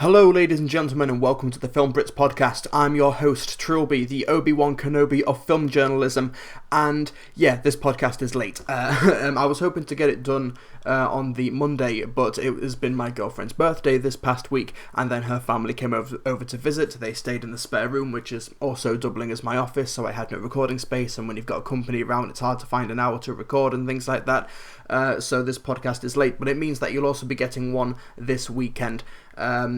Hello ladies and gentlemen and welcome to the Film Brits podcast. I'm your host Trilbee, the Obi-Wan Kenobi of film journalism, and yeah, this podcast is late. I was hoping to get it done on the Monday, but it has been my girlfriend's birthday this past week, and then her family came over to visit. They stayed in the spare room, which is also doubling as my office, so I had no recording space, and when you've got a company around, it's hard to find an hour to record and things like that. So this podcast is late, but it means that you'll also be getting one this weekend.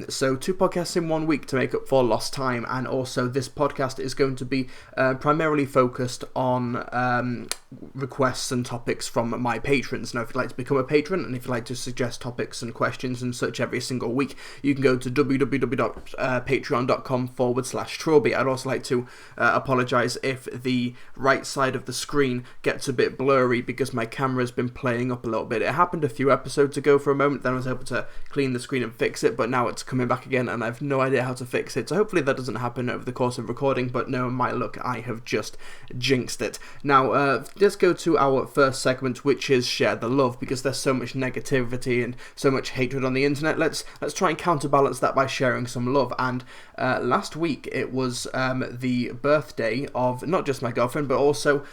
So 2 podcasts in 1 week to make up for lost time, and also this podcast is going to be primarily focused on requests and topics from my patrons. Now, if you'd like to become a patron and if you'd like to suggest topics and questions and such every single week, you can go to www.patreon.com/Trilbee. I'd also like to apologise if the right side of the screen gets a bit blurry because my camera's been playing up a little bit. It happened a few episodes ago for a moment, then I was able to clean the screen and fix it, but now it's coming back again and I've no idea how to fix it, so hopefully that doesn't happen over the course of recording, but no, my luck, I have just jinxed it. Now, let's go to our first segment, which is Share the Love, because there's so much negativity and so much hatred on the internet. Let's try and counterbalance that by sharing some love, and last week it was the birthday of not just my girlfriend, but also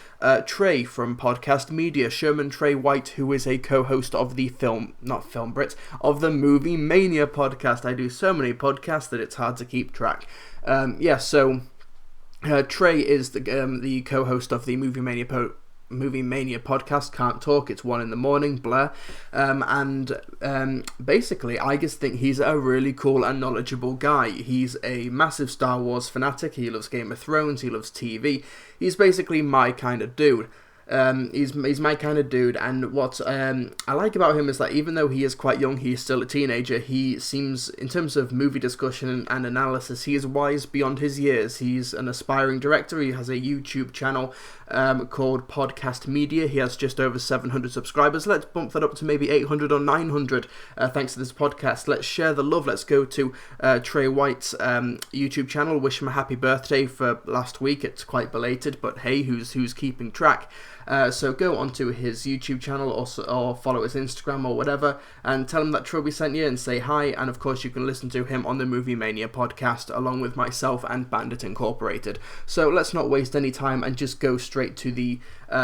Trey from Podcast Media, Sherman Trey White, who is a co-host of the Film Brits, of the Movie Mania podcast. I do so many podcasts that it's hard to keep track. Trey is the co-host of the Movie Mania podcast. Can't talk, it's 1 a.m, blah. Basically, I just think he's a really cool and knowledgeable guy. He's a massive Star Wars fanatic, he loves Game of Thrones, he loves TV. He's basically my kind of dude. He's my kind of dude, and what I like about him is that even though he is quite young, he's still a teenager. He seems, in terms of movie discussion and analysis, he is wise beyond his years. He's an aspiring director. He has a YouTube channel called Podcast Media. He has just over 700 subscribers. Let's bump that up to maybe 800 or 900 thanks to this podcast. Let's share the love. Let's go to Trey White's YouTube channel. Wish him a happy birthday for last week. It's quite belated, but hey, who's keeping track? So go onto his YouTube channel or follow his Instagram or whatever and tell him that Trilbee sent you and say hi, and of course you can listen to him on the Movie Mania podcast along with myself and Bandit Incorporated. So let's not waste any time and just go straight to the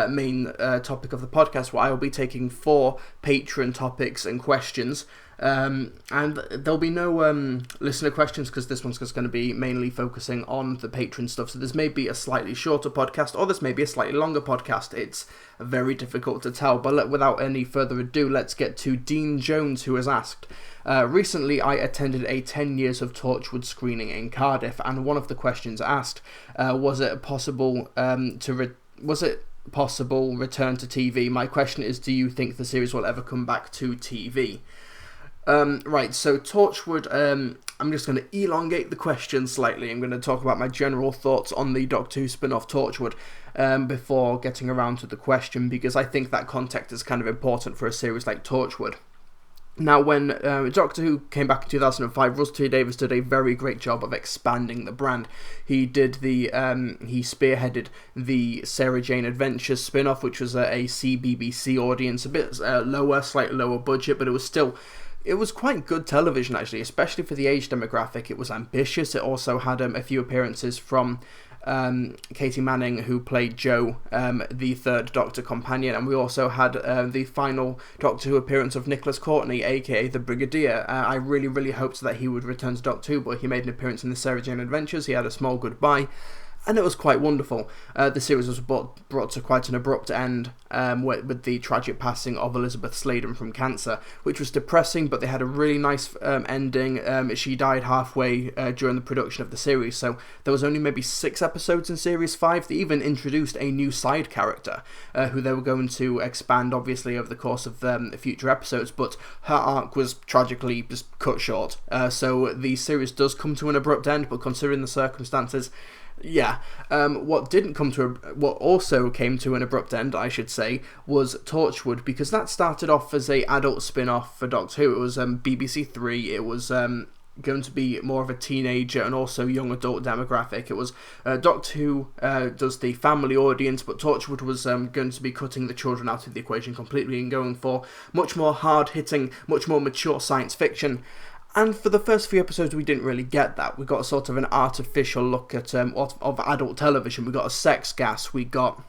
main topic of the podcast, where I will be taking 4 patron topics and questions. And there'll be no listener questions because this one's just going to be mainly focusing on the patron stuff. So this may be a slightly shorter podcast, or this may be a slightly longer podcast. It's very difficult to tell. But without any further ado, let's get to Dean Jones, who has asked, recently I attended a 10 years of Torchwood screening in Cardiff, and one of the questions asked, was it possible return to TV? My question is, do you think the series will ever come back to TV? Right, so Torchwood, I'm just going to elongate the question slightly. I'm going to talk about my general thoughts on the Doctor Who spin-off Torchwood before getting around to the question, because I think that context is kind of important for a series like Torchwood. Now, when Doctor Who came back in 2005, Russell T Davies did a very great job of expanding the brand. He spearheaded the Sarah Jane Adventures spin-off, which was a CBBC audience, a bit slightly lower budget, but it was quite good television, actually, especially for the age demographic. It was ambitious. It also had a few appearances from Katie Manning, who played Jo, the third Doctor companion, and we also had the final Doctor Who appearance of Nicholas Courtney, aka the Brigadier. I really, really hoped that he would return to Doctor Who, but he made an appearance in the Sarah Jane Adventures. He had a small goodbye, and it was quite wonderful. The series was brought to quite an abrupt end with the tragic passing of Elizabeth Sladen from cancer, which was depressing, but they had a really nice ending. She died halfway during the production of the series, so there was only maybe 6 episodes in Series 5. They even introduced a new side character who they were going to expand, obviously, over the course of future episodes, but her arc was tragically just cut short. So the series does come to an abrupt end, but considering the circumstances, yeah. What also came to an abrupt end, I should say, was Torchwood, because that started off as a adult spin-off for Doctor Who. It was BBC 3. It was going to be more of a teenager and also young adult demographic. It was Doctor Who does the family audience, but Torchwood was going to be cutting the children out of the equation completely and going for much more hard-hitting, much more mature science fiction. And for the first few episodes, we didn't really get that. We got sort of an artificial look at of adult television. We got a sex gas. We got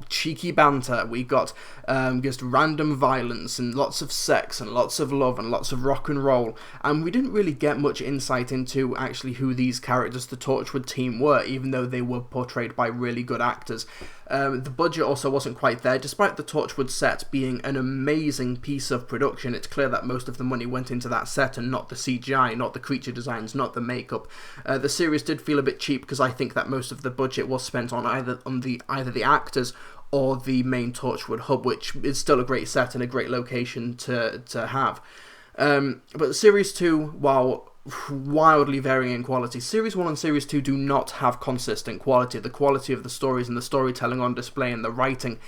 cheeky banter, we got just random violence and lots of sex and lots of love and lots of rock and roll, and we didn't really get much insight into actually who these characters, the Torchwood team, were, even though they were portrayed by really good actors. The budget also wasn't quite there. Despite the Torchwood set being an amazing piece of production, it's clear that most of the money went into that set and not the CGI, not the creature designs, not the makeup. The series did feel a bit cheap because I think that most of the budget was spent on either the actors or the main Torchwood hub, which is still a great set and a great location to have. But Series 2, while wildly varying in quality, Series 1 and Series 2 do not have consistent quality. The quality of the stories and the storytelling on display and the writing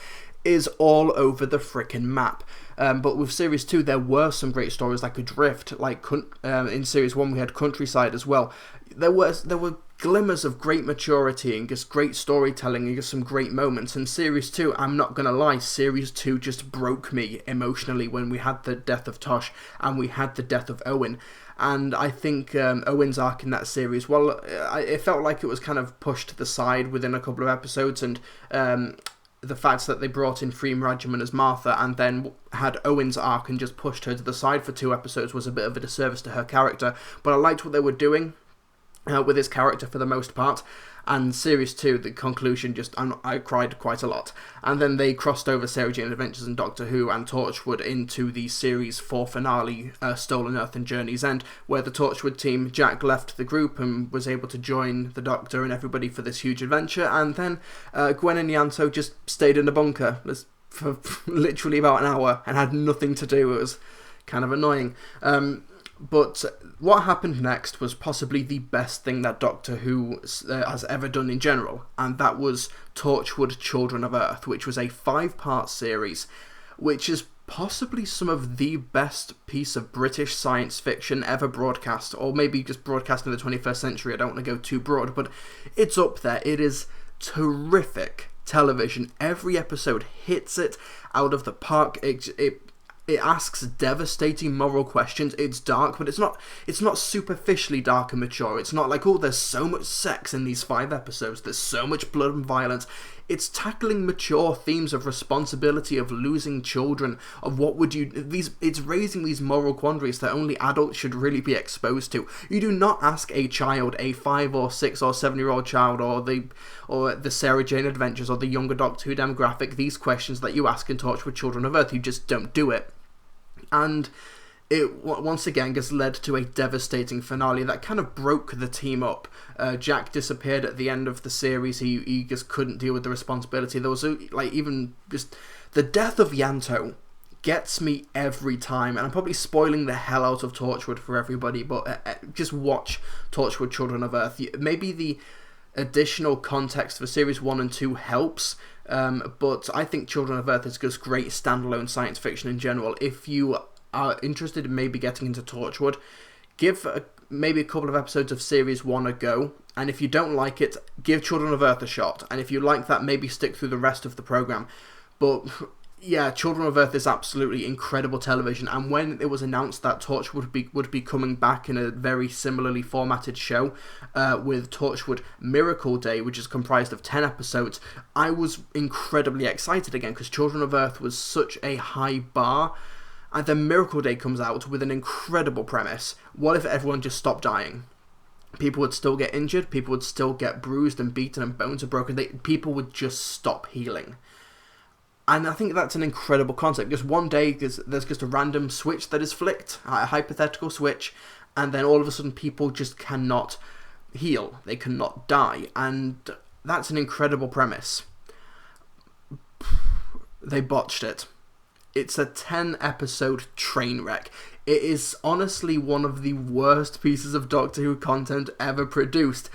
is all over the frickin' map. But with Series 2, there were some great stories like Adrift, like in Series 1 we had Countryside as well. There were glimmers of great maturity and just great storytelling and just some great moments. And Series 2, I'm not gonna lie, Series 2 just broke me emotionally when we had the death of Tosh and we had the death of Owen. And I think Owen's arc in that series, well, it felt like it was kind of pushed to the side within a couple of episodes, and the fact that they brought in Freem Rajaman as Martha and then had Owen's arc and just pushed her to the side for 2 episodes was a bit of a disservice to her character. But I liked what they were doing with his character for the most part. And Series 2, the conclusion, I cried quite a lot. And then they crossed over Sarah Jane Adventures and Doctor Who and Torchwood into the Series 4 finale, Stolen Earth and Journey's End, where the Torchwood team, Jack left the group and was able to join the Doctor and everybody for this huge adventure, and then Gwen and Yanto just stayed in a bunker for literally about an hour and had nothing to do. It was kind of annoying. But what happened next was possibly the best thing that Doctor Who has ever done in general, and that was Torchwood Children of Earth, which was a 5-part series, which is possibly some of the best piece of British science fiction ever broadcast, or maybe just broadcast in the 21st century. I don't want to go too broad, but it's up there. It is terrific television. Every episode hits it out of the park. It asks devastating moral questions. It's dark, but it's not superficially dark and mature. It's not like, oh, there's so much sex in these 5 episodes, there's so much blood and violence. It's tackling mature themes of responsibility, of losing children, of what would you... It's raising these moral quandaries that only adults should really be exposed to. You do not ask a child, a 5 or 6 or 7-year-old child, or the Sarah Jane Adventures, or the younger Doctor Who demographic, these questions that you ask in Torchwood Children of Earth. You just don't do it. And it once again just led to a devastating finale that kind of broke the team up. Jack disappeared at the end of the series. He just couldn't deal with the responsibility. There was even just the death of Yanto gets me every time, and I'm probably spoiling the hell out of Torchwood for everybody, but just watch Torchwood Children of Earth. Maybe the additional context for Series 1 and 2 helps, but I think Children of Earth is just great standalone science fiction in general. If you are interested in maybe getting into Torchwood, give maybe a couple of episodes of Series 1 a go, and if you don't like it, give Children of Earth a shot, and if you like that, maybe stick through the rest of the programme. But yeah, Children of Earth is absolutely incredible television, and when it was announced that Torchwood would be coming back in a very similarly formatted show with Torchwood Miracle Day, which is comprised of 10 episodes, I was incredibly excited again, because Children of Earth was such a high bar. And then Miracle Day comes out with an incredible premise. What if everyone just stopped dying? People would still get injured, people would still get bruised and beaten and bones are broken, people would just stop healing. And I think that's an incredible concept. Just one day, there's just a random switch that is flicked, a hypothetical switch, and then all of a sudden people just cannot heal. They cannot die. And that's an incredible premise. They botched it. It's a 10-episode train wreck. It is honestly one of the worst pieces of Doctor Who content ever produced.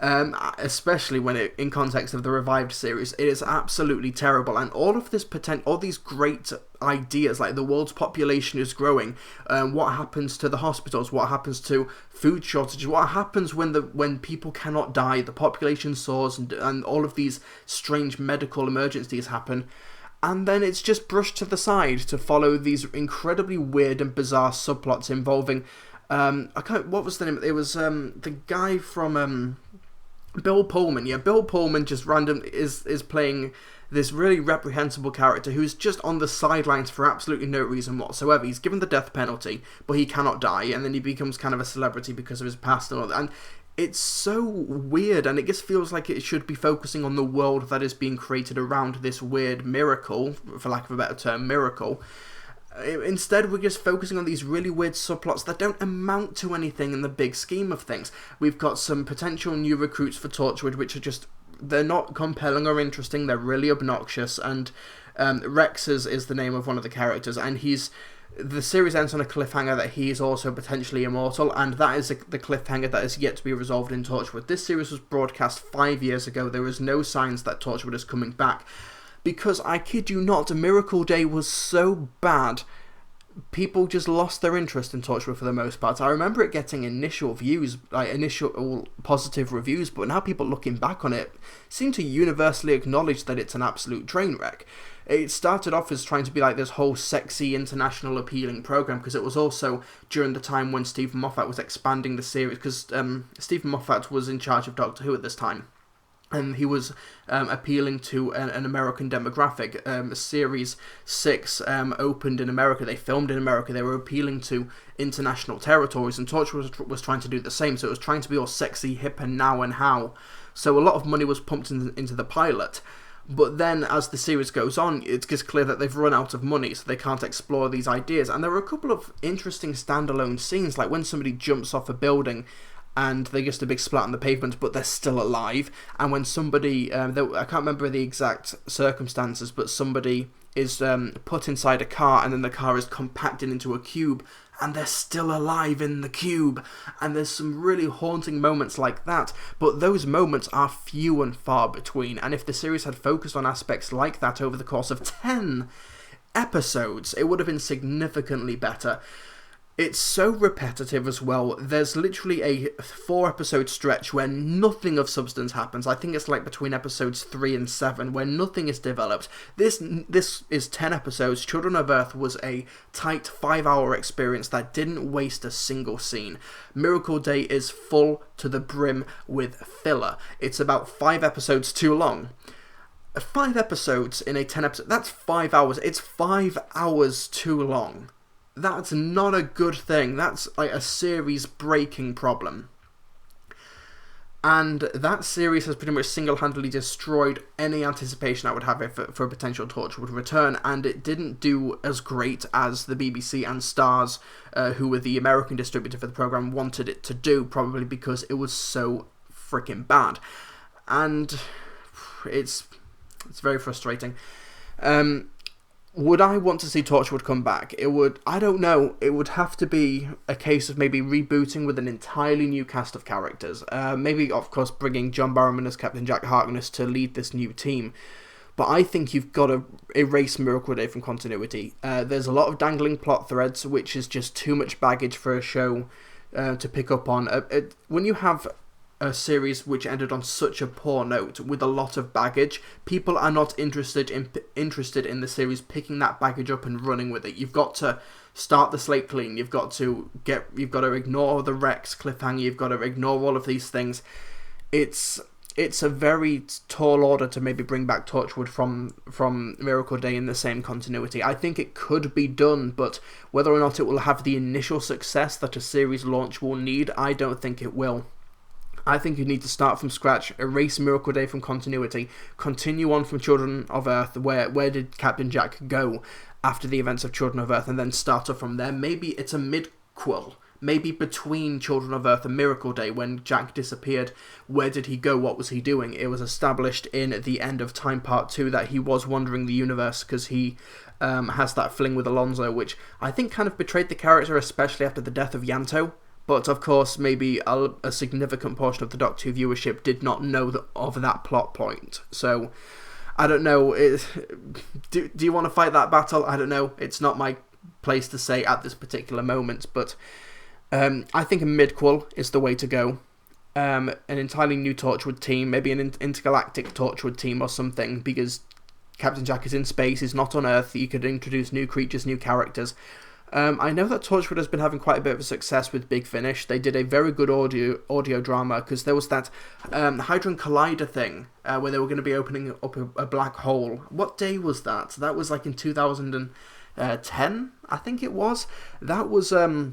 Especially when in context of the revived series. It is absolutely terrible, and all of this all these great ideas, like the world's population is growing, what happens to the hospitals, what happens to food shortages, what happens when people cannot die, the population soars, and all of these strange medical emergencies happen. and then it's just brushed to the side to follow these incredibly weird and bizarre subplots involving, what was the name? It was the guy from Bill Pullman. Yeah, Bill Pullman just is playing this really reprehensible character who's just on the sidelines for absolutely no reason whatsoever. He's given the death penalty, but he cannot die, and then he becomes kind of a celebrity because of his past and all that. And it's so weird, and it just feels like it should be focusing on the world that is being created around this weird miracle, for lack of a better term, miracle. Instead, we're just focusing on these really weird subplots that don't amount to anything in the big scheme of things. We've got some potential new recruits for Torchwood, which are just, they're not compelling or interesting, they're really obnoxious, and Rex is the name of one of the characters, and the series ends on a cliffhanger that he is also potentially immortal, and that is the cliffhanger that is yet to be resolved in Torchwood. This series was broadcast 5 years ago. There is no signs that Torchwood is coming back, because I kid you not, Miracle Day was so bad, people just lost their interest in Torchwood for the most part. I remember it getting initial positive reviews, but now people looking back on it seem to universally acknowledge that it's an absolute train wreck. It started off as trying to be like this whole sexy, international appealing program, because it was also during the time when Stephen Moffat was expanding the series, because Stephen Moffat was in charge of Doctor Who at this time, and he was appealing to an American demographic. Series 6 opened in America, they filmed in America, they were appealing to international territories, and Torchwood was trying to do the same, so it was trying to be all sexy, hip, and now and how. So a lot of money was pumped into the pilot. But then, as the series goes on, it gets clear that they've run out of money, so they can't explore these ideas. And there are a couple of interesting standalone scenes, like when somebody jumps off a building and they just a big splat on the pavement, but they're still alive. And when somebody, I can't remember the exact circumstances, but somebody is put inside a car, and then the car is compacted into a cube, and they're still alive in the cube. And there's some really haunting moments like that, but those moments are few and far between. And if the series had focused on aspects like that over the course of 10 episodes, it would have been significantly better. It's so repetitive as well. There's literally a 4-episode stretch where nothing of substance happens. I think it's like between episodes 3 and 7 where nothing is developed. This is 10 episodes. Children of Earth was a tight 5-hour experience that didn't waste a single scene. Miracle Day is full to the brim with filler. It's about 5 episodes too long. 5 episodes in a 10 episode, that's 5 hours. It's 5 hours too long. That's not a good thing. That's like a series-breaking problem. And that series has pretty much single-handedly destroyed any anticipation I would have for a potential Torchwood return, and it didn't do as great as the BBC and Starz, who were the American distributor for the programme, wanted it to do, probably because it was so freaking bad. And it's very frustrating. Would I want to see Torchwood come back? I don't know, it would have to be a case of maybe rebooting with an entirely new cast of characters. Maybe, of course, bringing John Barrowman as Captain Jack Harkness to lead this new team. But I think you've got to erase Miracle Day from continuity. There's a lot of dangling plot threads, which is just too much baggage for a show to pick up on. When you have a series which ended on such a poor note with a lot of baggage, people are not interested in the series picking that baggage up and running with it. You've got to start the slate clean. You've got to ignore the Rex cliffhanger. You've got to ignore all of these things. It's a very tall order to maybe bring back Torchwood from Miracle Day in the same continuity. I think it could be done, but whether or not it will have the initial success that a series launch will need, I don't think it will. I think you need to start from scratch, erase Miracle Day from continuity, continue on from Children of Earth, where did Captain Jack go after the events of Children of Earth, and then start off from there. Maybe it's a mid-quill, maybe between Children of Earth and Miracle Day, when Jack disappeared, where did he go, what was he doing? It was established in The End of Time Part 2 that he was wandering the universe because he has that fling with Alonzo, which I think kind of betrayed the character, especially after the death of Yanto. But, of course, maybe a significant portion of the Doctor Who viewership did not know of that plot point. So, I don't know. Do you want to fight that battle? I don't know. It's not my place to say at this particular moment. But I think a mid-quill is the way to go. An entirely new Torchwood team, maybe an intergalactic Torchwood team or something, because Captain Jack is in space, he's not on Earth, you could introduce new creatures, new characters. I know that Torchwood has been having quite a bit of a success with Big Finish. They did a very good audio drama, because there was that Hadron Collider thing, where they were going to be opening up a black hole. What day was that? That was like in 2010, I think it was. That was a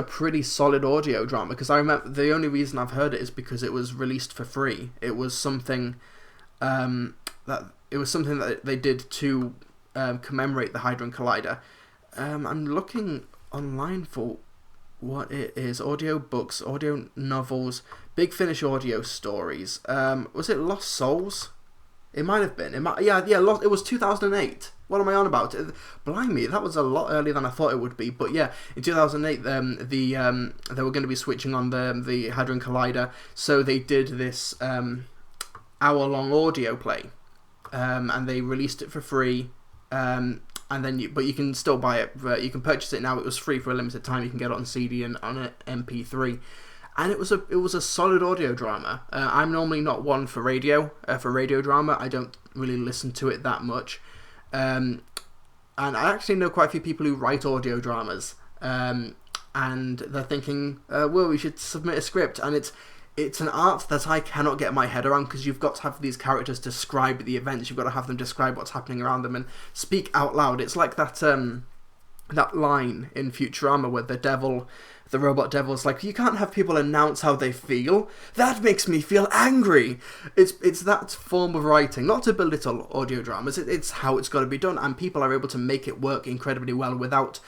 pretty solid audio drama, because I remember the only reason I've heard it is because it was released for free. It was something that they did to commemorate the Hadron Collider. I'm looking online for what it is. Audio books, audio novels, Big Finish audio stories. Was it Lost Souls? It might have been. It was 2008. What am I on about? Blimey, that was a lot earlier than I thought it would be. But yeah, in 2008, they were going to be switching on the Hadron Collider, so they did this hour-long audio play, and they released it for free. And then you can still buy it. You can purchase it now. It was free for a limited time. You can get it on CD and on an MP3. And it was a solid audio drama. I'm normally not one for radio drama. I don't really listen to it that much. And I actually know quite a few people who write audio dramas. And they're thinking, well, we should submit a script. And it's an art that I cannot get my head around, because you've got to have these characters describe the events. You've got to have them describe what's happening around them and speak out loud. It's like that line in Futurama where the robot devil is like, you can't have people announce how they feel. That makes me feel angry. It's that form of writing, not to belittle audio dramas. It's how it's got to be done, and people are able to make it work incredibly well without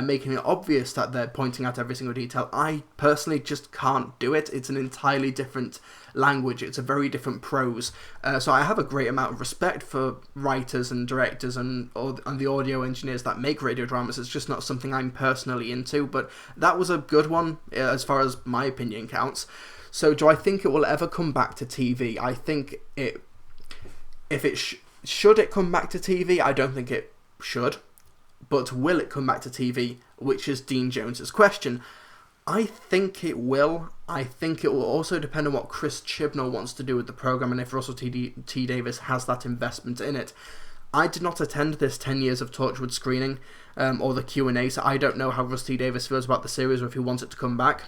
making it obvious that they're pointing out every single detail. I personally just can't do it. It's an entirely different language. It's a very different prose. So I have a great amount of respect for writers and directors and the audio engineers that make radio dramas. It's just not something I'm personally into, but that was a good one as far as my opinion counts. So do I think it will ever come back to TV? I think should it come back to TV? I don't think it should. But will it come back to TV, which is Dean Jones's question? I think it will. I think it will also depend on what Chris Chibnall wants to do with the programme, and if Russell T Davies has that investment in it. I did not attend this 10 years of Torchwood screening, or the Q&A, so I don't know how Russ T Davies feels about the series, or if he wants it to come back.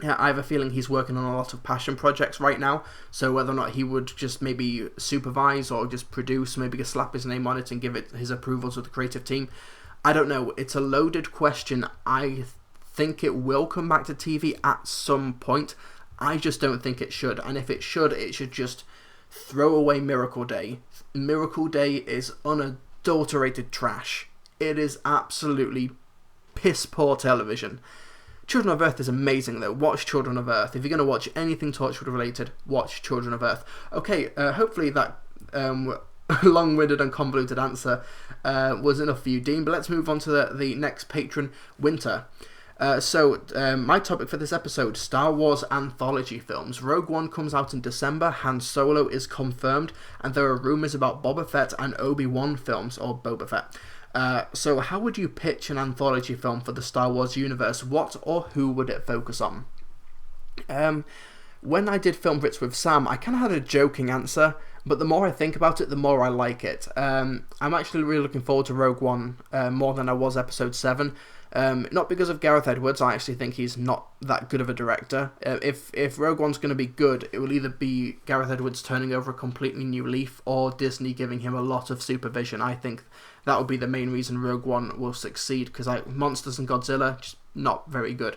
Yeah, I have a feeling he's working on a lot of passion projects right now, so whether or not he would just maybe supervise or just produce, maybe slap his name on it and give it his approval to the creative team, I don't know. It's a loaded question. I think it will come back to TV at some point. I just don't think it should, and if it should just throw away Miracle Day. Miracle Day is unadulterated trash. It is absolutely piss poor television. Children of Earth is amazing though. Watch Children of Earth. If you're going to watch anything Torchwood related, watch Children of Earth. Okay, hopefully that long-winded and convoluted answer was enough for you, Dean, but let's move on to the next patron, Winter. So my topic for this episode, Star Wars anthology films. Rogue One comes out in December, Han Solo is confirmed, and there are rumours about Boba Fett and Obi-Wan films, or Boba Fett. So how would you pitch an anthology film for the Star Wars universe? What or who would it focus on? When I did Film Brits with Sam, I kind of had a joking answer, but the more I think about it, the more I like it. I'm actually really looking forward to Rogue One more than I was Episode 7. Not because of Gareth Edwards. I actually think he's not that good of a director. If Rogue One's going to be good, it will either be Gareth Edwards turning over a completely new leaf or Disney giving him a lot of supervision. I think that will be the main reason Rogue One will succeed, because Monsters and Godzilla, just not very good.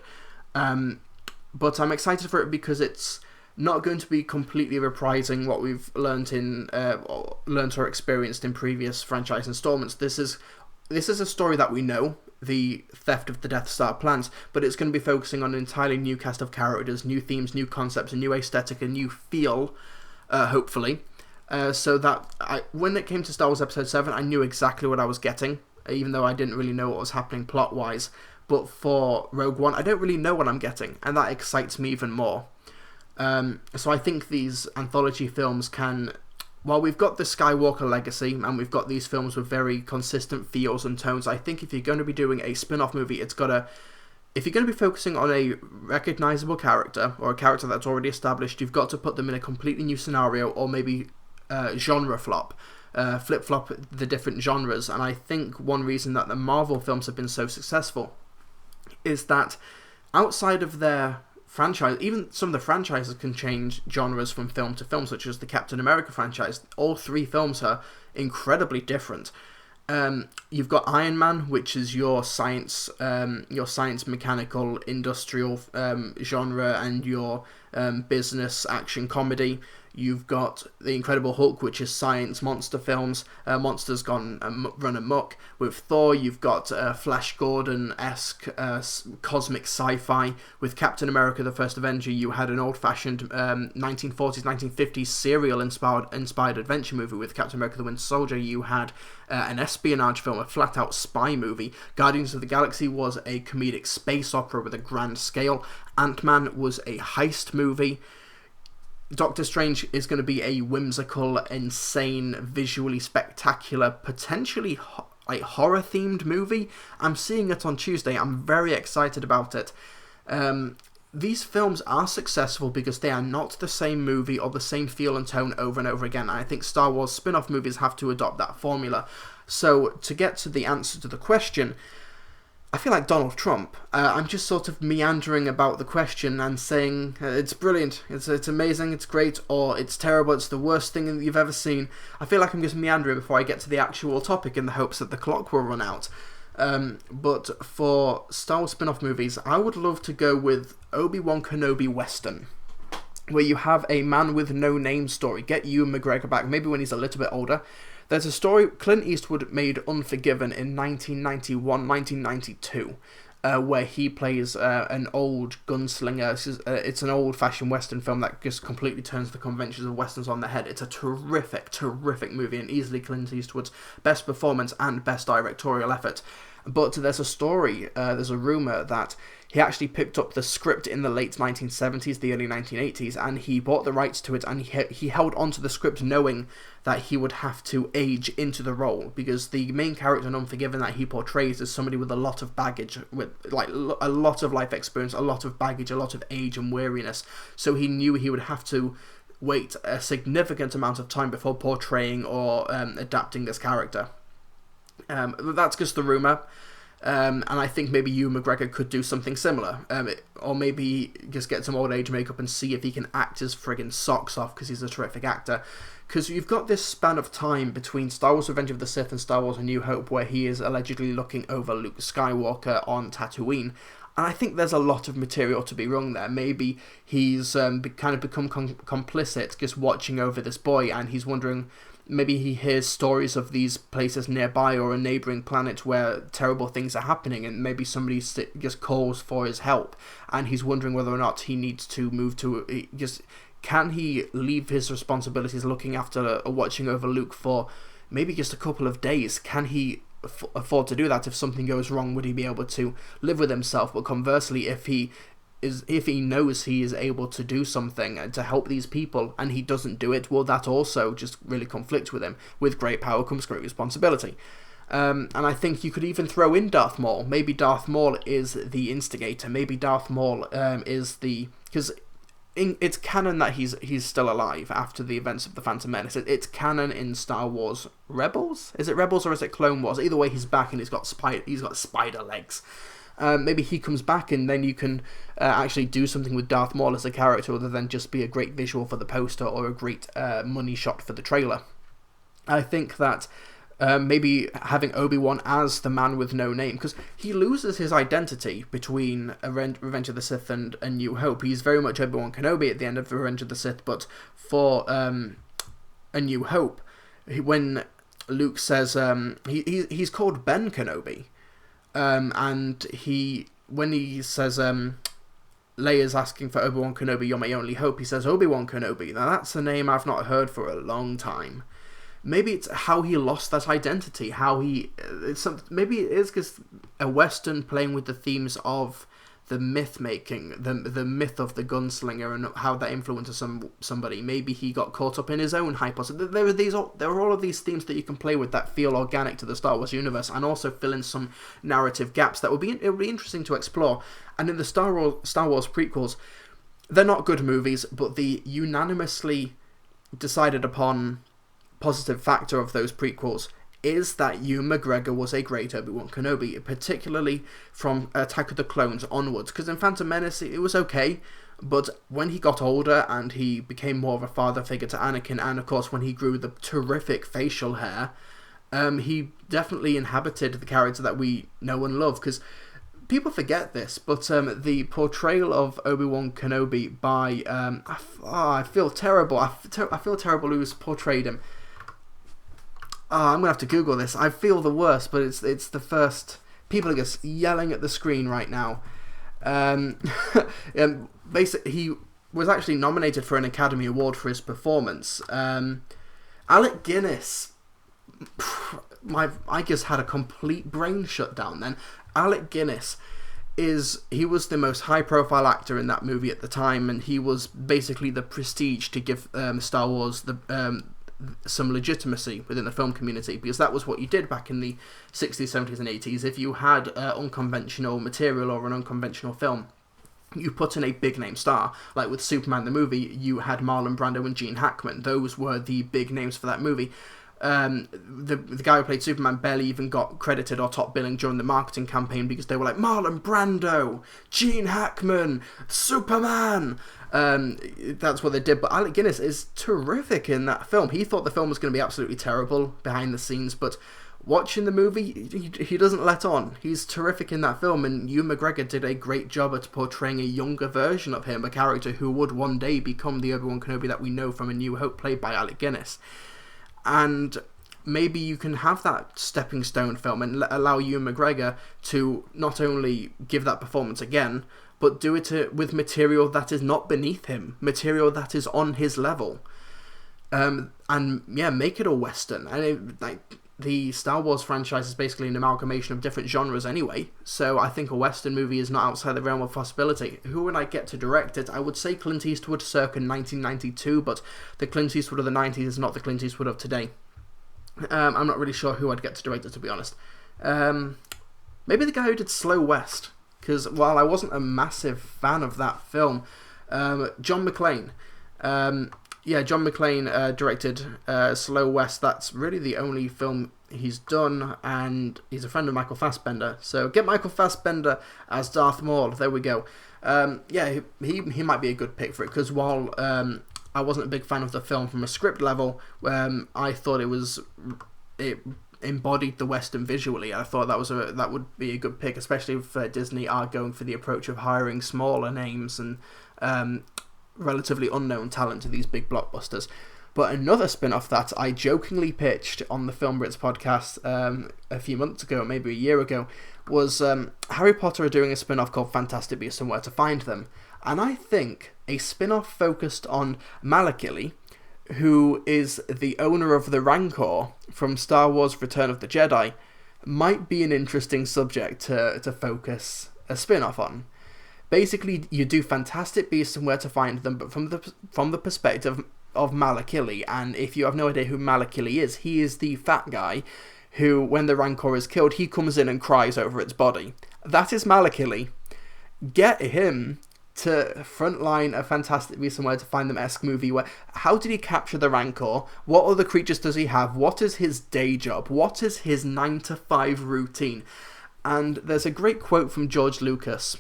But I'm excited for it because it's not going to be completely reprising what we've learnt or experienced in previous franchise installments. This is a story that we know, the theft of the Death Star plans, but it's going to be focusing on an entirely new cast of characters, new themes, new concepts, a new aesthetic, a new feel, hopefully. So that when it came to Star Wars Episode 7, I knew exactly what I was getting, even though I didn't really know what was happening plot-wise. But for Rogue One, I don't really know what I'm getting, and that excites me even more. So I think these anthology films can... While we've got the Skywalker legacy, and we've got these films with very consistent feels and tones, I think if you're going to be doing a spin-off movie, if you're going to be focusing on a recognisable character, or a character that's already established, you've got to put them in a completely new scenario, or maybe genre flop. flip-flop the different genres. And I think one reason that the Marvel films have been so successful is that outside of their franchise, even some of the franchises can change genres from film to film, such as the Captain America franchise. All three films are incredibly different. You've got Iron Man, which is your science mechanical industrial genre, and your business action comedy. You've got The Incredible Hulk, which is science monster films, monsters gone run amok. With Thor, you've got Flash Gordon-esque cosmic sci-fi. With Captain America: The First Avenger, you had an old-fashioned 1940s, 1950s serial-inspired adventure movie. With Captain America: The Winter Soldier, you had an espionage film, a flat-out spy movie. Guardians of the Galaxy was a comedic space opera with a grand scale. Ant-Man was a heist movie. Doctor Strange is going to be a whimsical, insane, visually spectacular, potentially horror-themed movie. I'm seeing it on Tuesday. I'm very excited about it. These films are successful because they are not the same movie or the same feel and tone over and over again. I think Star Wars spin-off movies have to adopt that formula. So, to get to the answer to the question, I feel like Donald Trump. I'm just sort of meandering about the question and saying it's brilliant, it's amazing, it's great, or it's terrible, it's the worst thing that you've ever seen. I feel like I'm just meandering before I get to the actual topic in the hopes that the clock will run out. But for Star Wars spin-off movies, I would love to go with Obi-Wan Kenobi Western, where you have a man with no name story. Get Ewan McGregor back, maybe when he's a little bit older. There's a story Clint Eastwood made Unforgiven in 1991, 1992, where he plays an old gunslinger. It's an old-fashioned Western film that just completely turns the conventions of Westerns on their head. It's a terrific, terrific movie, and easily Clint Eastwood's best performance and best directorial effort. But there's a story, there's a rumour that he actually picked up the script in the late 1970s, the early 1980s, and he bought the rights to it, and he held onto the script knowing that he would have to age into the role, because the main character in Unforgiven that he portrays is somebody with a lot of baggage, with like a lot of life experience, a lot of baggage, a lot of age and weariness. So he knew he would have to wait a significant amount of time before portraying or adapting this character. That's just the rumour. And I think maybe Ewan McGregor could do something similar. Or maybe just get some old age makeup and see if he can act his friggin' socks off, because he's a terrific actor. Because you've got this span of time between Star Wars Revenge of the Sith and Star Wars A New Hope, where he is allegedly looking over Luke Skywalker on Tatooine. And I think there's a lot of material to be wrung there. Maybe he's kind of become complicit just watching over this boy, and he's wondering, maybe he hears stories of these places nearby or a neighbouring planet where terrible things are happening, and maybe somebody just calls for his help, and he's wondering whether or not he needs to move to... Can he leave his responsibilities looking after or watching over Luke for maybe just a couple of days? Can he afford to do that? If something goes wrong, would he be able to live with himself? But conversely, if he knows he is able to do something to help these people and he doesn't do it, will that also just really conflict with him? With great power comes great responsibility. And I think you could even throw in Darth Maul. Maybe Darth Maul is the instigator. Maybe Darth Maul is the... Because it's canon that he's still alive after the events of the Phantom Menace. It's canon in Star Wars Rebels? Is it Rebels or is it Clone Wars? Either way, he's back and he's got spider legs. Maybe he comes back and then you can actually do something with Darth Maul as a character other than just be a great visual for the poster or a great money shot for the trailer. I think that maybe having Obi-Wan as the man with no name, because he loses his identity between Revenge of the Sith and A New Hope. He's very much Obi-Wan Kenobi at the end of Revenge of the Sith, but for A New Hope, when Luke says he's called Ben Kenobi, and when he says Leia's asking for Obi-Wan Kenobi, you're my only hope, he says Obi-Wan Kenobi. Now that's a name I've not heard for a long time. Maybe it's how he lost that identity, maybe it is because a Western playing with the themes of the myth making, the myth of the gunslinger and how that influences somebody. Maybe he got caught up in his own hypothesis. There are all of these themes that you can play with that feel organic to the Star Wars universe and also fill in some narrative gaps that would be interesting to explore. And in the Star Wars prequels, they're not good movies, but the unanimously decided upon positive factor of those prequels is that Ewan McGregor was a great Obi-Wan Kenobi, particularly from Attack of the Clones onwards, because in Phantom Menace it was okay, but when he got older and he became more of a father figure to Anakin, and of course when he grew the terrific facial hair, he definitely inhabited the character that we know and love, because people forget this, but the portrayal of Obi-Wan Kenobi by... I feel terrible. I feel terrible who's portrayed him. I'm going to have to Google this. I feel the worst, but it's the first... People are just yelling at the screen right now. Basically, he was actually nominated for an Academy Award for his performance. Alec Guinness... I just had a complete brain shutdown then. Alec Guinness he was the most high-profile actor in that movie at the time, and he was basically the prestige to give Star Wars some legitimacy within the film community, because that was what you did back in the 60s, 70s and 80s. If you had unconventional material or an unconventional film, you put in a big-name star. Like with Superman the movie, you had Marlon Brando and Gene Hackman. Those were the big names for that movie. The guy who played Superman barely even got credited or top billing during the marketing campaign, because they were like, Marlon Brando, Gene Hackman, Superman. That's what they did. But Alec Guinness is terrific in that film. He thought the film was going to be absolutely terrible behind the scenes, but watching the movie, he doesn't let on. He's terrific in that film, and Ewan McGregor did a great job at portraying a younger version of him, a character who would one day become the Obi-Wan Kenobi that we know from A New Hope, played by Alec Guinness. And maybe you can have that stepping stone film and allow Ewan McGregor to not only give that performance again, but do it with material that is not beneath him, material that is on his level. And yeah, make it a Western. And the Star Wars franchise is basically an amalgamation of different genres anyway, so I think a Western movie is not outside the realm of possibility. Who would I get to direct it? I would say Clint Eastwood circa 1992, but the Clint Eastwood of the 90s is not the Clint Eastwood of today. I'm not really sure who I'd get to direct it, to be honest. Maybe the guy who did Slow West, because while I wasn't a massive fan of that film, John McClane. John McClane directed Slow West. That's really the only film he's done, and he's a friend of Michael Fassbender. So get Michael Fassbender as Darth Maul. There we go. He might be a good pick for it, because while I wasn't a big fan of the film from a script level, I thought it embodied the Western visually. I thought that would be a good pick, especially if Disney are going for the approach of hiring smaller names and relatively unknown talent to these big blockbusters. But another spin-off that I jokingly pitched on the Film Brits podcast a few months ago, maybe a year ago, was Harry Potter are doing a spin-off called Fantastic Beasts and Where to Find Them. And I think a spin-off focused on Malakili, who is the owner of the Rancor from Star Wars Return of the Jedi, might be an interesting subject to focus a spin-off on. Basically, you do Fantastic Beasts and Where to Find Them, but from the perspective of Malakili. And if you have no idea who Malakili is, he is the fat guy who, when the Rancor is killed, he comes in and cries over its body. That is Malakili. Get him to frontline a Fantastic Beasts and Where to Find Them-esque movie where, how did he capture the Rancor? What other creatures does he have? What is his day job? What is his 9-to-5 routine? And there's a great quote from George Lucas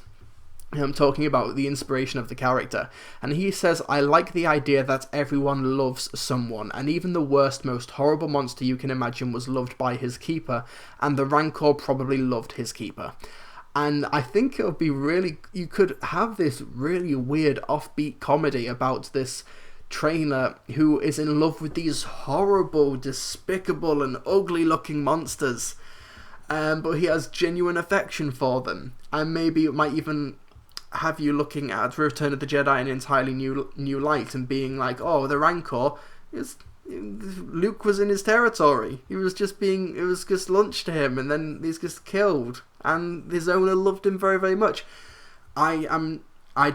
talking about the inspiration of the character, and he says, I like the idea that everyone loves someone, and even the worst, most horrible monster you can imagine was loved by his keeper, and the Rancor probably loved his keeper. And I think it would be really, you could have this really weird offbeat comedy about this trainer who is in love with these horrible, despicable and ugly looking monsters, but he has genuine affection for them, and maybe it might even have you looking at Return of the Jedi in an entirely new light and being like, oh, the Rancor Luke was in his territory. It was just lunch to him, and then he's just killed, and his owner loved him very, very much. I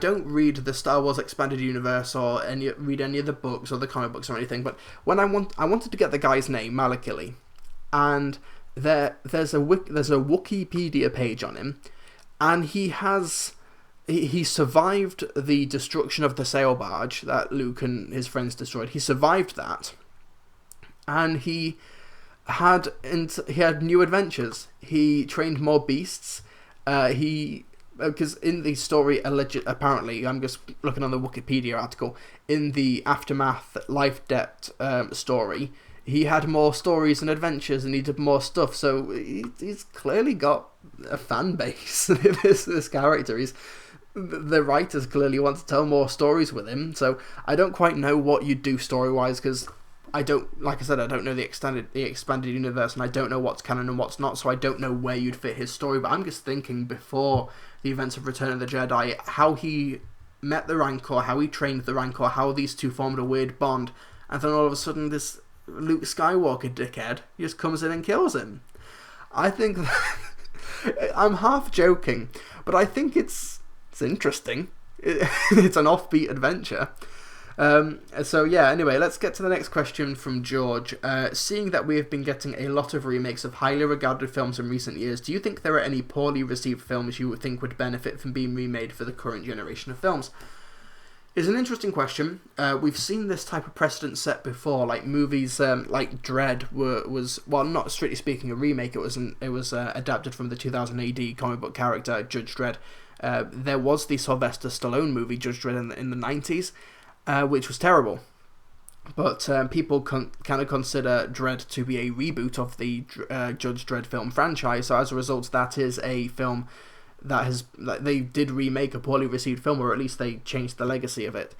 don't read the Star Wars Expanded Universe or read any of the books or the comic books or anything, but when I wanted to get the guy's name, Malakili, and there's a Wikipedia page on him, and he survived the destruction of the sail barge that Luke and his friends destroyed. He survived that, and he had new adventures. He trained more beasts. Because in the story, apparently, I'm just looking on the Wikipedia article, in the Aftermath Life Debt story, he had more stories and adventures, and he did more stuff. So he's clearly got a fan base. this character, the writers clearly want to tell more stories with him. So I don't quite know what you'd do story wise, because I don't know the expanded universe, and I don't know what's canon and what's not. So I don't know where you'd fit his story. But I'm just thinking, before the events of Return of the Jedi, how he met the Rancor, how he trained the Rancor, how these two formed a weird bond, and then all of a sudden this Luke Skywalker dickhead just comes in and kills him. I think I'm half joking, but I think it's interesting. It's an offbeat adventure. So yeah, anyway, let's get to the next question from George. Seeing that we have been getting a lot of remakes of highly regarded films in recent years, do you think there are any poorly received films you would think would benefit from being remade for the current generation of films? It's an interesting question. We've seen this type of precedent set before, like movies like Dredd was not strictly speaking a remake. It was adapted from the 2000 AD comic book character Judge Dredd. There was the Sylvester Stallone movie Judge Dredd in the 90s, which was terrible. But people kind of consider Dredd to be a reboot of the Judge Dredd film franchise. So as a result, that is a film they did remake a poorly received film, or at least they changed the legacy of it.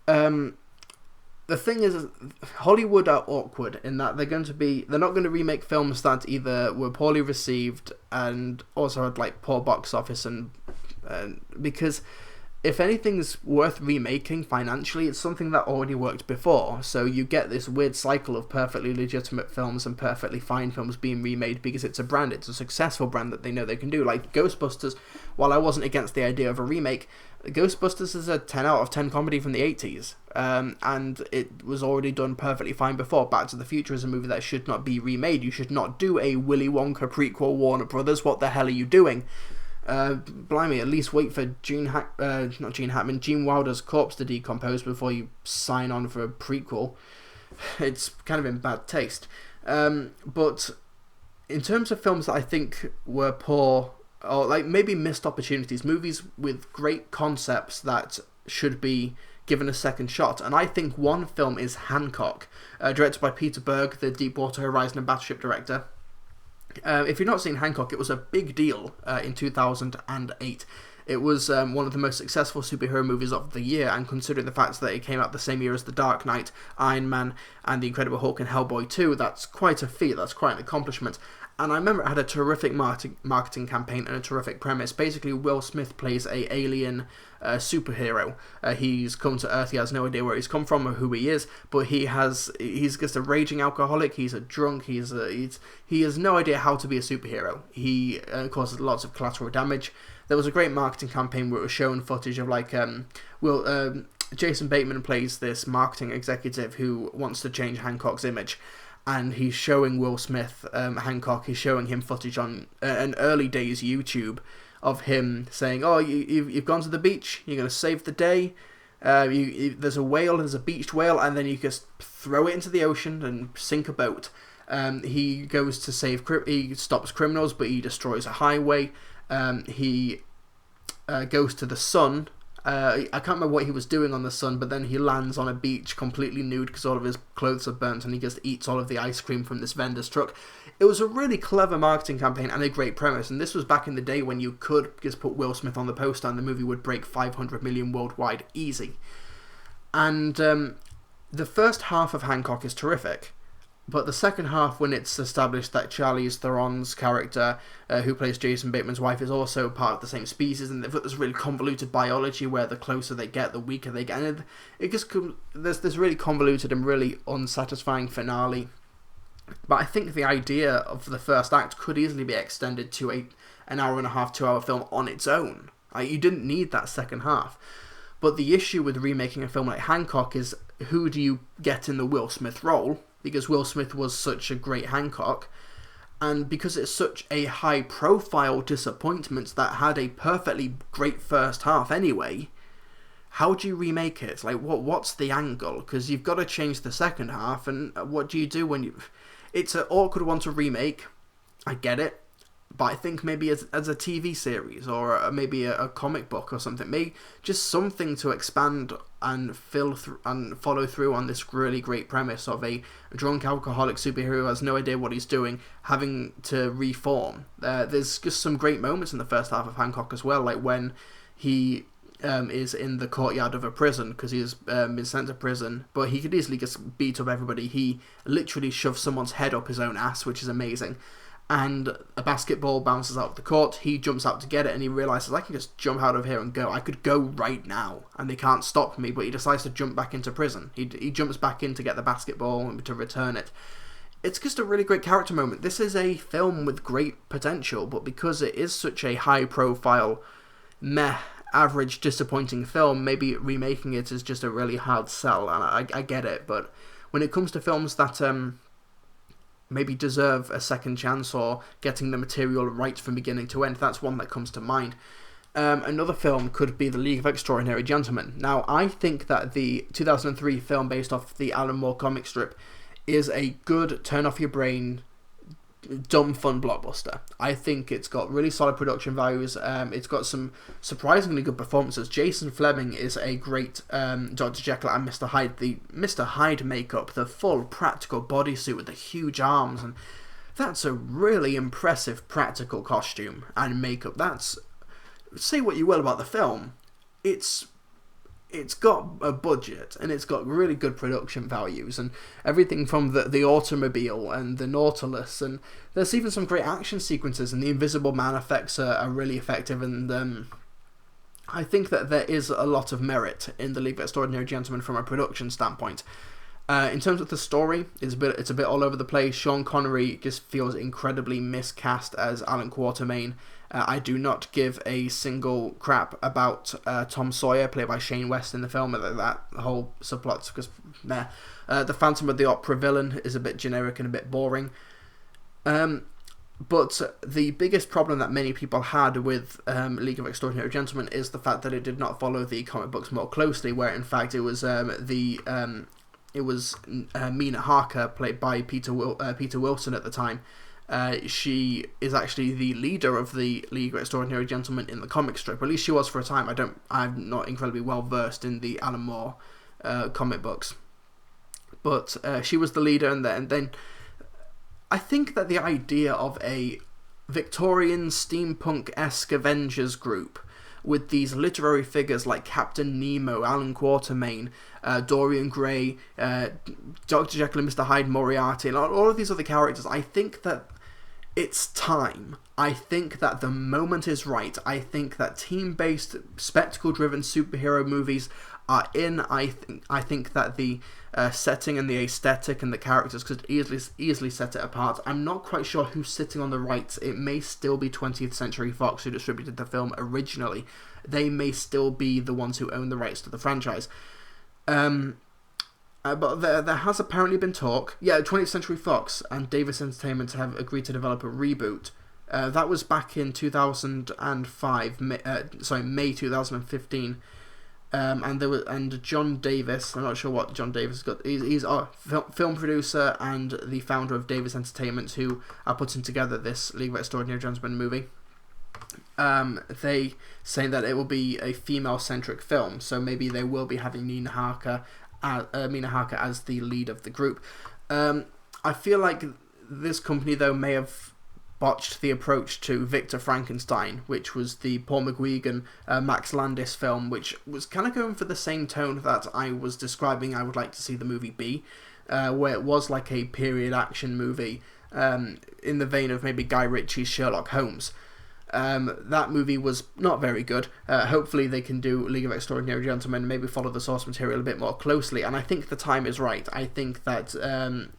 The thing is, Hollywood are awkward in that they're not going to remake films that either were poorly received and also had like poor box office, and because if anything's worth remaking financially, it's something that already worked before. So you get this weird cycle of perfectly legitimate films and perfectly fine films being remade because it's a brand, it's a successful brand that they know they can do. Like Ghostbusters, while I wasn't against the idea of a remake, Ghostbusters is a 10 out of 10 comedy from the 80s. And it was already done perfectly fine before. Back to the Future is a movie that should not be remade. You should not do a Willy Wonka prequel, Warner Brothers. What the hell are you doing? Blimey, at least wait for Gene Wilder's corpse to decompose before you sign on for a prequel. It's kind of in bad taste. But in terms of films that I think were poor, or like maybe missed opportunities, movies with great concepts that should be given a second shot, and I think one film is Hancock, directed by Peter Berg, the Deepwater Horizon and Battleship director. If you've not seen Hancock, it was a big deal in 2008. It was one of the most successful superhero movies of the year, and considering the fact that it came out the same year as The Dark Knight, Iron Man, and The Incredible Hulk and Hellboy 2, that's quite a feat, that's quite an accomplishment. And I remember it had a terrific marketing campaign and a terrific premise. Basically, Will Smith plays a alien superhero. He's come to Earth. He has no idea where he's come from or who he is, but he's just a raging alcoholic. He's a drunk. He has no idea how to be a superhero. He causes lots of collateral damage. There was a great marketing campaign where it was showing footage of Jason Bateman plays this marketing executive who wants to change Hancock's image. And he's showing Will Smith, Hancock, he's showing him footage on an early days YouTube of him saying, oh, you've gone to the beach, you're going to save the day, there's a beached whale, and then you just throw it into the ocean and sink a boat. He goes to he stops criminals, but he destroys a highway. He goes to the sun. I can't remember what he was doing on the sun, but then he lands on a beach completely nude because all of his clothes are burnt, and he just eats all of the ice cream from this vendor's truck. It was a really clever marketing campaign and a great premise, and this was back in the day when you could just put Will Smith on the poster and the movie would break 500 million worldwide easy. And the first half of Hancock is terrific. But the second half, when it's established that Charlize Theron's character, who plays Jason Bateman's wife, is also part of the same species, and they've got this really convoluted biology where the closer they get, the weaker they get. And there's this really convoluted and really unsatisfying finale. But I think the idea of the first act could easily be extended to an hour and a half, 2-hour film on its own. You didn't need that second half. But the issue with remaking a film like Hancock is, who do you get in the Will Smith role? Because Will Smith was such a great Hancock, and because it's such a high-profile disappointment that had a perfectly great first half anyway, how do you remake it? Like, what's the angle? Because you've got to change the second half, and what do you do when you... It's an awkward one to remake, I get it, but I think maybe as a TV series, or maybe a comic book or something, maybe just something to expand and follow through on this really great premise of a drunk alcoholic superhero who has no idea what he's doing, having to reform. There's just some great moments in the first half of Hancock as well, like when he is in the courtyard of a prison because he's been sent to prison, but he could easily just beat up everybody. He literally shoves someone's head up his own ass, which is amazing. And a basketball bounces out of the court. He jumps out to get it, and he realizes, I can just jump out of here and go. I could go right now, and they can't stop me. But he decides to jump back into prison. He jumps back in to get the basketball and to return it. It's just a really great character moment. This is a film with great potential, but because it is such a high-profile, average, disappointing film, maybe remaking it is just a really hard sell, and I get it. But when it comes to films that maybe deserve a second chance or getting the material right from beginning to end, that's one that comes to mind. Another film could be The League of Extraordinary Gentlemen. Now, I think that the 2003 film based off the Alan Moore comic strip is a good turn-off-your-brain, dumb fun blockbuster. I think it's got really solid production values. It's got some surprisingly good performances. Jason Fleming is a great Dr. Jekyll and Mr. Hyde. The Mr. Hyde makeup, the full practical bodysuit with the huge arms, and that's a really impressive practical costume and makeup. That's, say what you will about the film, it's got a budget, and it's got really good production values, and everything from the automobile and the Nautilus, and there's even some great action sequences, and the Invisible Man effects are really effective, and I think that there is a lot of merit in The League of Extraordinary Gentlemen from a production standpoint. In terms of the story, it's a bit all over the place. Sean Connery just feels incredibly miscast as Alan Quatermain. I do not give a single crap about Tom Sawyer, played by Shane West in the film. That whole subplot, because the Phantom of the Opera villain is a bit generic and a bit boring. But the biggest problem that many people had with League of Extraordinary Gentlemen is the fact that it did not follow the comic books more closely, where in fact it was Mina Harker, played by Peter Wilson at the time. She is actually the leader of the League of Extraordinary Gentlemen in the comic strip. At least she was for a time. I'm not incredibly well versed in the Alan Moore comic books, but she was the leader, and then I think that the idea of a Victorian steampunk-esque Avengers group with these literary figures like Captain Nemo, Alan Quatermain, Dorian Gray, Dr. Jekyll and Mr. Hyde, Moriarty, and all of these other characters, I think that it's time. I think that the moment is right. I think that team-based, spectacle-driven superhero movies are in. I think that the setting and the aesthetic and the characters could easily set it apart. I'm not quite sure who's sitting on the rights. It may still be 20th Century Fox, who distributed the film originally. They may still be the ones who own the rights to the franchise. But there has apparently been talk. Yeah, 20th Century Fox and Davis Entertainment have agreed to develop a reboot. That was back in 2005, May 2015. And John Davis, I'm not sure what John Davis got. He's a film producer and the founder of Davis Entertainment, who are putting together this League of Extraordinary Gentlemen movie. They say that it will be a female-centric film, so maybe they will be having Mina Harker as the lead of the group. I feel like this company, though, may have botched the approach to Victor Frankenstein, which was the Paul McGuigan, Max Landis film, which was kind of going for the same tone that I was describing I would like to see the movie be, where it was like a period action movie in the vein of maybe Guy Ritchie's Sherlock Holmes. That movie was not very good. Hopefully they can do League of Extraordinary Gentlemen, maybe follow the source material a bit more closely, and I think the time is right. I think that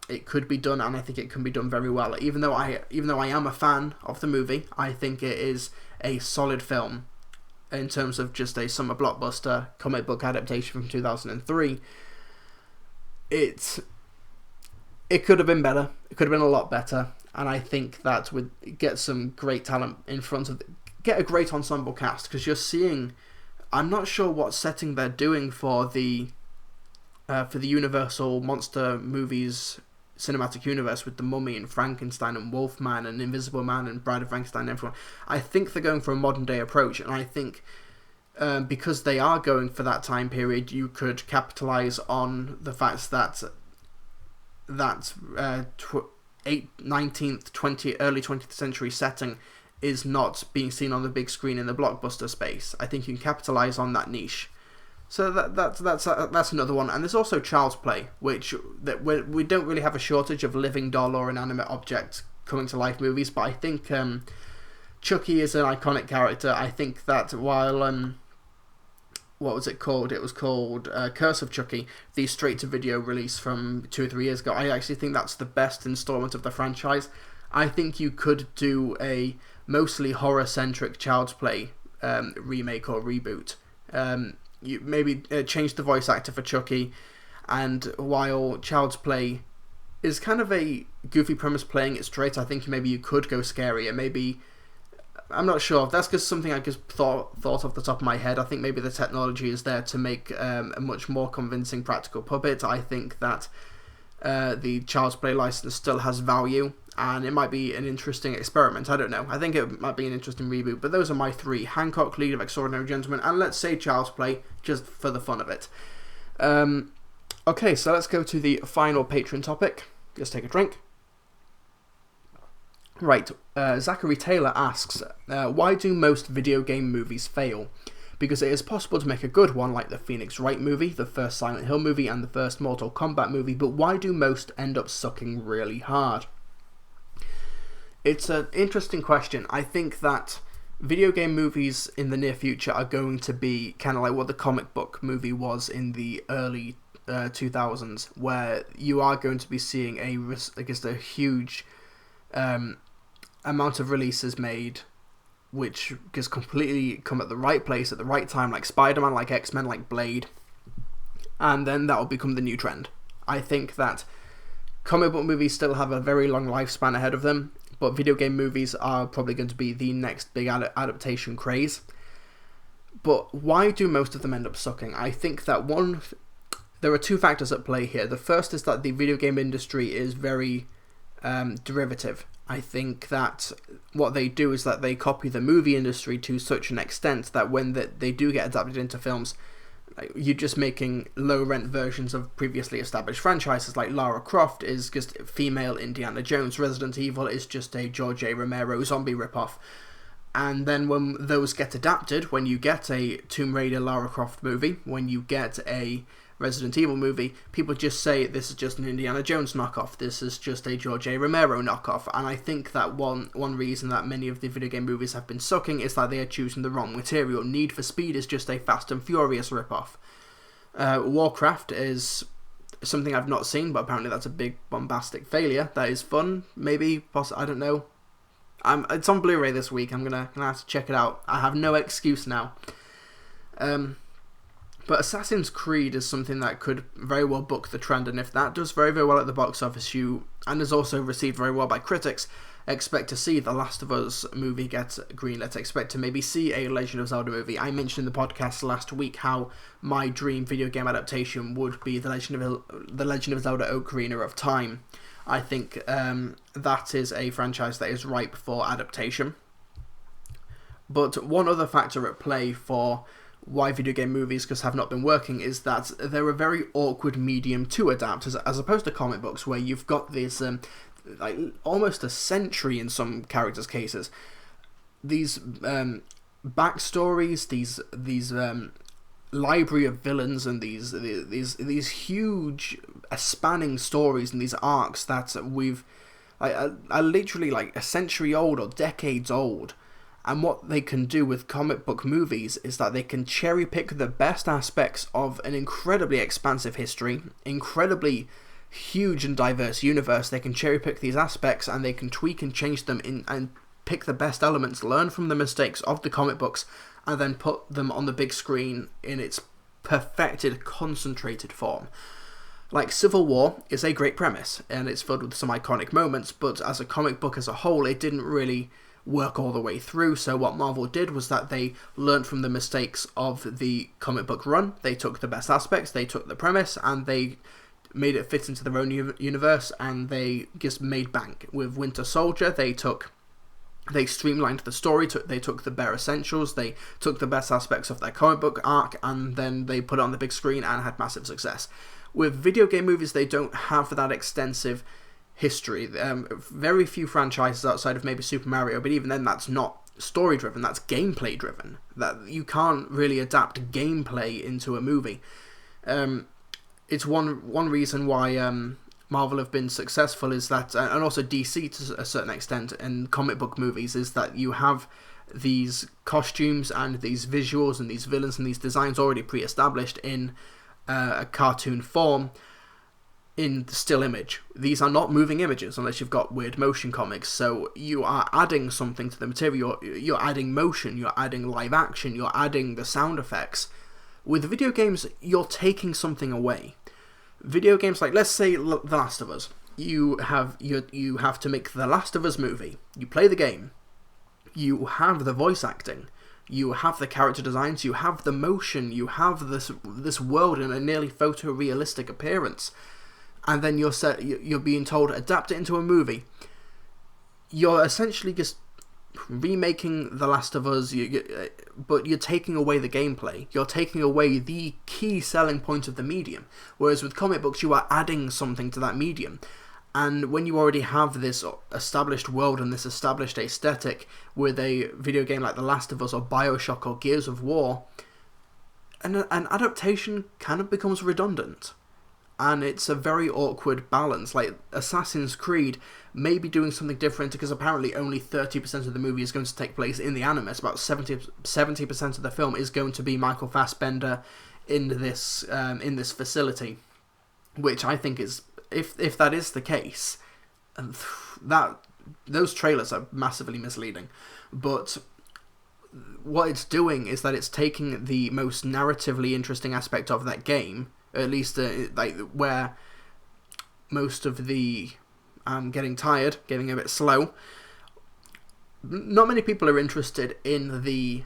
it could be done, and I think it can be done very well. Even though I am a fan of the movie, I think it is a solid film in terms of just a summer blockbuster comic book adaptation from 2003. It could have been better. It could have been a lot better. And I think that would get some great talent in front of... Get a great ensemble cast, because you're seeing I'm not sure what setting they're doing for the Universal monster movies cinematic universe with the Mummy and Frankenstein and Wolfman and Invisible Man and Bride of Frankenstein and everyone. I think they're going for a modern day approach, and I think because they are going for that time period, you could capitalize on the fact that 19th, 20th, early 20th century setting is not being seen on the big screen in the blockbuster space. I think you can capitalize on that niche. So that's another one. And there's also Child's Play, which we don't really have a shortage of living doll or inanimate object coming to life movies, but I think Chucky is an iconic character. I think that while what was it called? It was called Curse of Chucky, the straight-to-video release from 2 or 3 years ago. I actually think that's the best installment of the franchise. I think you could do a mostly horror-centric Child's Play remake or reboot. You maybe change the voice actor for Chucky, and while Child's Play is kind of a goofy premise playing it straight, I think maybe you could go scarier. Maybe, I'm not sure. That's just something I just thought off the top of my head. I think maybe the technology is there to make a much more convincing practical puppet. I think that the Child's Play license still has value, and it might be an interesting experiment. I don't know. I think it might be an interesting reboot. But those are my 3. Hancock, League of Extraordinary Gentlemen, and let's say Child's Play, just for the fun of it. Okay, so let's go to the final Patreon topic. Just take a drink. Right, Zachary Taylor asks, why do most video game movies fail? Because it is possible to make a good one, like the Phoenix Wright movie, the first Silent Hill movie, and the first Mortal Kombat movie, but why do most end up sucking really hard? It's an interesting question. I think that video game movies in the near future are going to be kind of like what the comic book movie was in the early 2000s, where you are going to be seeing a huge amount of releases made, which just completely come at the right place at the right time, like Spider-Man, like X-Men, like Blade, and then that will become the new trend. I think that comic book movies still have a very long lifespan ahead of them, but video game movies are probably going to be the next big adaptation craze. But why do most of them end up sucking? I think that there are 2 factors at play here. The first is that the video game industry is very derivative. I think that what they do is that they copy the movie industry to such an extent that when they do get adapted into films, you're just making low-rent versions of previously established franchises. Like Lara Croft is just female Indiana Jones, Resident Evil is just a George A. Romero zombie ripoff. And then when those get adapted, when you get a Tomb Raider Lara Croft movie, when you get a Resident Evil movie, people just say this is just an Indiana Jones knockoff, this is just a George A. Romero knockoff, and I think that one reason that many of the video game movies have been sucking is that they are choosing the wrong material. Need for Speed is just a Fast and Furious ripoff. Warcraft is something I've not seen, but apparently that's a big bombastic failure. That is fun, maybe, I don't know. It's on Blu-ray this week, I'm gonna have to check it out. I have no excuse now. But Assassin's Creed is something that could very well buck the trend, and if that does very, very well at the box office, and is also received very well by critics, expect to see the Last of Us movie get greenlit. Expect to maybe see a Legend of Zelda movie. I mentioned in the podcast last week how my dream video game adaptation would be the Legend of Zelda Ocarina of Time. I think that is a franchise that is ripe for adaptation. But one other factor at play for why video game movies have not been working is that they're a very awkward medium to adapt, as opposed to comic books, where you've got this like almost a century in some characters' cases, these backstories, these library of villains, and these huge spanning stories and these arcs that are literally like a century old or decades old. And what they can do with comic book movies is that they can cherry pick the best aspects of an incredibly expansive history, incredibly huge and diverse universe. They can cherry pick these aspects and they can tweak and change them and pick the best elements, learn from the mistakes of the comic books, and then put them on the big screen in its perfected, concentrated form. Like Civil War is a great premise and it's filled with some iconic moments, but as a comic book as a whole, it didn't really work all the way through. So what Marvel did was that they learned from the mistakes of the comic book run. They took the best aspects, they took the premise, and they made it fit into their own universe, and they just made bank. With Winter Soldier, they streamlined the story, they took the bare essentials, they took the best aspects of their comic book arc, and then they put it on the big screen and had massive success. With video game movies, they don't have that extensive history. Very few franchises outside of maybe Super Mario, but even then that's not story driven, that's gameplay driven. That you can't really adapt gameplay into a movie. It's one reason why Marvel have been successful is that, and also DC to a certain extent, in comic book movies, is that you have these costumes and these visuals and these villains and these designs already pre-established in a cartoon form in the still image. These are not moving images unless you've got weird motion comics, so you are adding something to the material. You're adding motion, you're adding live action, you're adding the sound effects. With video games, you're taking something away. Video games like, let's say, The Last of Us. You have to make The Last of Us movie. You play the game. You have the voice acting. You have the character designs. You have the motion. You have this world in a nearly photorealistic appearance. And then you're being told, adapt it into a movie. You're essentially just remaking The Last of Us, but you're taking away the gameplay. You're taking away the key selling point of the medium. Whereas with comic books, you are adding something to that medium. And when you already have this established world and this established aesthetic with a video game like The Last of Us or Bioshock or Gears of War, an adaptation kind of becomes redundant. And it's a very awkward balance. Like, Assassin's Creed may be doing something different because apparently only 30% of the movie is going to take place in the anime. It's about 70% of the film is going to be Michael Fassbender in this facility, which I think is, if that is the case, those trailers are massively misleading. But what it's doing is that it's taking the most narratively interesting aspect of that game, at least where most of the getting tired, getting a bit slow. Not many people are interested in the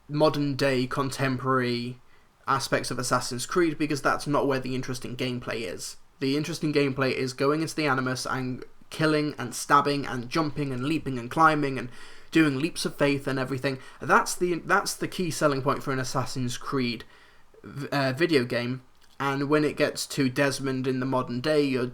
modern day contemporary aspects of Assassin's Creed because that's not where the interesting gameplay is. The interesting gameplay is going into the Animus and killing and stabbing and jumping and leaping and climbing and doing leaps of faith and everything. That's the key selling point for an Assassin's Creed video game. And when it gets to Desmond in the modern day, you're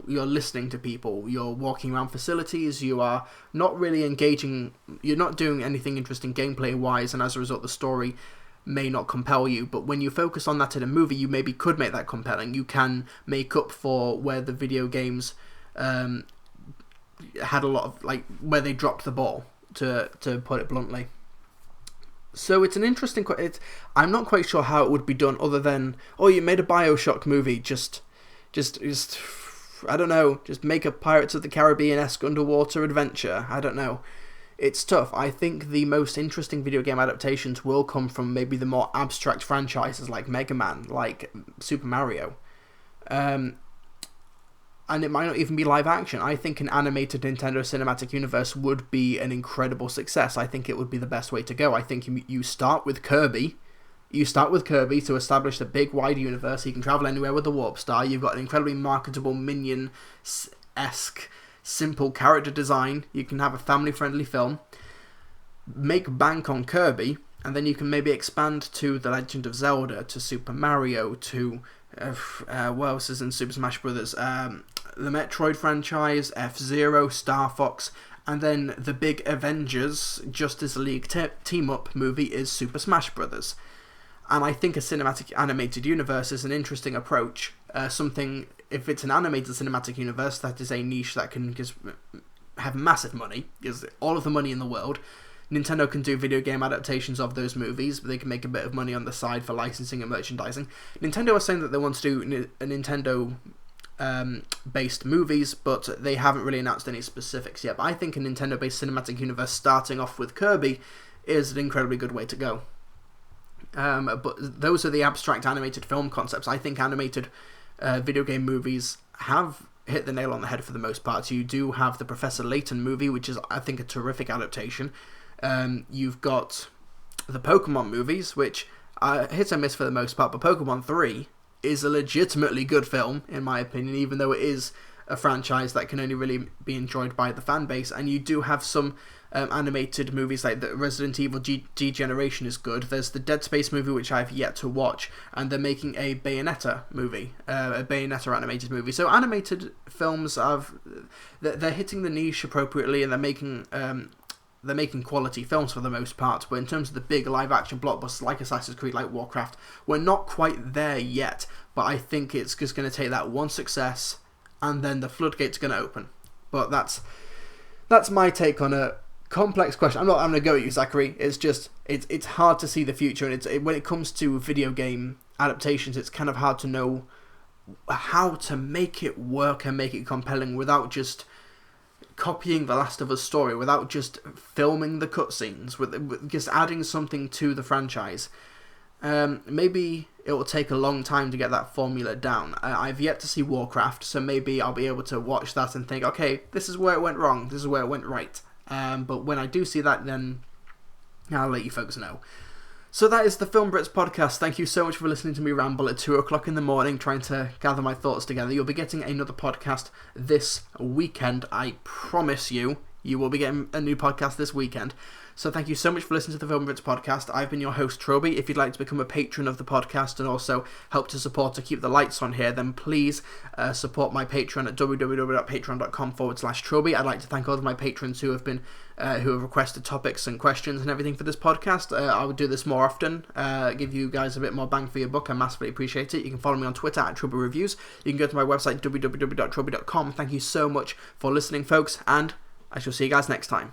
listening to people, you're walking around facilities, you are not really engaging, you're not doing anything interesting gameplay wise, and as a result the story may not compel you. But when you focus on that in a movie, you maybe could make that compelling. You can make up for where the video games had a lot of, where they dropped the ball, to put it bluntly. So it's an interesting. I'm not quite sure how it would be done, other than, you made a Bioshock movie. Just I don't know. Just make a Pirates of the Caribbean-esque underwater adventure. I don't know. It's tough. I think the most interesting video game adaptations will come from maybe the more abstract franchises like Mega Man, like Super Mario. And it might not even be live action. I think an animated Nintendo Cinematic Universe would be an incredible success. I think it would be the best way to go. I think you start with Kirby. You start with Kirby to establish the big, wide universe. He can travel anywhere with the Warp Star. You've got an incredibly marketable Minion-esque, simple character design. You can have a family-friendly film. Make bank on Kirby, and then you can maybe expand to The Legend of Zelda, to Super Mario, to what else is in Super Smash Bros? The Metroid franchise, F-Zero, Star Fox, and then the big Avengers Justice League team-up movie is Super Smash Bros. And I think a cinematic animated universe is an interesting approach. If it's an animated cinematic universe, that is a niche that can just have massive money, because all of the money in the world. Nintendo can do video game adaptations of those movies, but they can make a bit of money on the side for licensing and merchandising. Nintendo are saying that they want to do a Nintendo based movies, but they haven't really announced any specifics yet. But I think a Nintendo based cinematic universe starting off with Kirby is an incredibly good way to go. But those are the abstract animated film concepts. I think animated video game movies have hit the nail on the head for the most part. You do have the Professor Layton movie, which is, I think, a terrific adaptation. You've got the Pokemon movies, which hit and miss for the most part, but Pokemon 3 is a legitimately good film, in my opinion, even though it is a franchise that can only really be enjoyed by the fan base. And you do have some animated movies, like the Resident Evil Degeneration is good. There's the Dead Space movie, which I've yet to watch, and they're making a Bayonetta movie, a Bayonetta animated movie. So animated films they're hitting the niche appropriately, and they're making quality films for the most part. But in terms of the big live action blockbusters like Assassin's Creed, like Warcraft, we're not quite there yet. But I think it's just going to take that one success, and then the floodgates are going to open. But that's my take on a complex question. I'm going to go at you, Zachary. It's just it's hard to see the future, and when it comes to video game adaptations, it's kind of hard to know how to make it work and make it compelling without just copying the Last of Us story, without just filming the cutscenes, with just adding something to the franchise. Maybe it will take a long time to get that formula down. I've yet to see Warcraft, so maybe I'll be able to watch that and think, okay, this is where it went wrong, this is where it went right. But when I do see that, then I'll let you folks know. So that is the Film Brits podcast. Thank you so much for listening to me ramble at 2 o'clock in the morning, trying to gather my thoughts together. You'll be getting another podcast this weekend. I promise you will be getting a new podcast this weekend. So thank you so much for listening to the Film Brits podcast. I've been your host, Trilbee. If you'd like to become a patron of the podcast and also help to support to keep the lights on here, then please support my Patreon at www.patreon.com/Trilbee. I'd like to thank all of my patrons who have requested topics and questions and everything for this podcast. I would do this more often, give you guys a bit more bang for your buck. I massively appreciate it. You can follow me on Twitter at Trilbee Reviews. You can go to my website, www.trilbee.com. Thank you so much for listening, folks, and I shall see you guys next time.